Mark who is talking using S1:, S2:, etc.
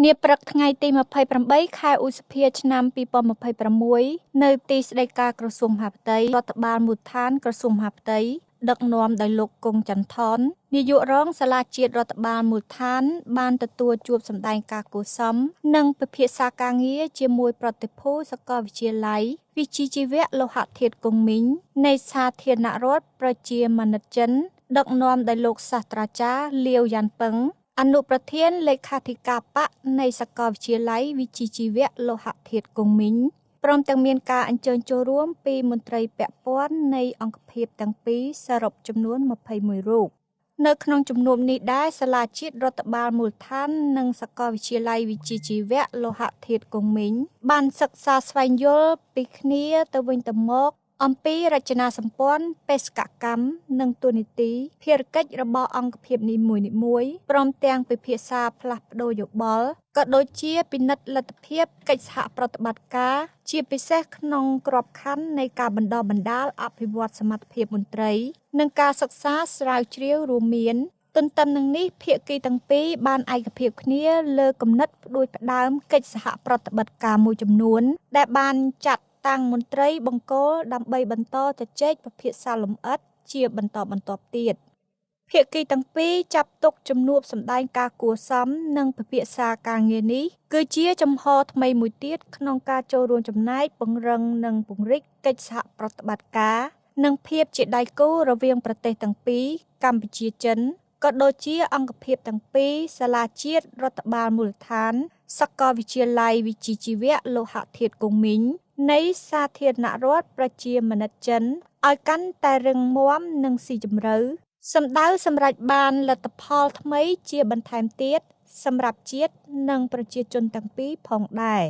S1: នាព្រឹកថ្ងៃទី28 ខែឧសភាឆ្នាំ2026នៅទីស្តីការក្រសួងមហាផ្ទៃរដ្ឋបាលមូលដ្ឋានក្រសួងមហាផ្ទៃដឹកនាំដោយលោកគង់ចន្ទថននាយករងសាលាជាតិរដ្ឋបាលមូលដ្ឋានបានទទួលជួបសម្ដែងការគួរសមនិងពិភាក្សាការងារជាមួយប្រតិភូសាកលវិទ្យាល័យវិជ្ជាជីវៈលោហៈធាតុគង់មីងនៃសាធារណរដ្ឋប្រជាមានិតចិនដឹកនាំដោយលោកសាស្ត្រាចារ្យលាវយ៉ាន់ពឹងអនុប្រធានលេខាធិការបកនៃសាកលវិទ្យាល័យវិជ្ជាជីវៈលោហៈធាតុគង់មីងព្រមទាំងមានការអញ្ជើញចូលរួមពីមន្ត្រីពាក់ព័ន្ធនៃអង្គភាពទាំងពីរសរុបចំនួន21រូបនៅក្នុងជំនួបនេះដែរសាលាជាតិរដ្ឋបាលមូលដ្ឋាននិងសាកលវិទ្យាល័យវិជ្ជាជីវៈលោហៈធាតុគង់មីងបានសិក្សាស្វែងយល់ពីគ្នាទៅវិញទៅមកអំពីរចនាសម្ព័ន្ធបេសកកម្មនិងតួនាទីភារកិច្ចរបស់អង្គភាពនីមួយៗព្រមទាំងពិភាក្សាផ្លាស់ប្ដូរយោបល់ក៏ដូចជាពិនិត្យលទ្ធភាពកិច្ចសហប្រតិបត្តិការជាពិសេសក្នុងក្របខ័ណ្ឌនៃការបណ្ដុះបណ្ដាលអភិវឌ្ឍសមត្ថភាពមន្ត្រីនិងការសិក្សាស្រាវជ្រាវរួមមានទន្ទឹមនឹងនេះភាគីទាំងពីរបានឯកភាពគ្នាលើគំនិតផ្ដួចផ្ដើមកិច្ចសហប្រតិបត្តិការមួយចំនួនដែលបានចាត់តាំងមន្ត្រីបង្គោលដើម្បីបន្តជជែកពិភាក្សាលម្អិតជាបន្តបន្ទាប់ទៀតភាគីទាំងពីរចាប់ទុកជំនួបសម្ដែងការគួរសមនិងពិភាក្សាការងារនេះគឺជាចំហថ្មីមួយទៀតក្នុងការចូលរួមចំណែកពង្រឹងនិងពង្រីកកិច្ចសហប្រតិបត្តិការនិងភាពជាដៃគូរវាងប្រទេសទាំងពីរកម្ពុជាចិនក៏ដូចជាអង្គភាពទាំងពីរសាលាជាតិរដ្ឋបាលមូលដ្ឋានសាកលវិទ្យាល័យវិជ្ជាជីវៈលោហៈធាតុគង់មីងនៃសាធារណរដ្ឋប្រជាមានិតចិនឲ្យកាន់តែរឹងមាំនិងស៊ីជម្រៅសម្ដៅសម្រេចបានលទ្ធផលថ្មីជាបន្ថែមទៀតសម្រាប់ជាតិនិងប្រជាជនទាំងពីរផងដែរ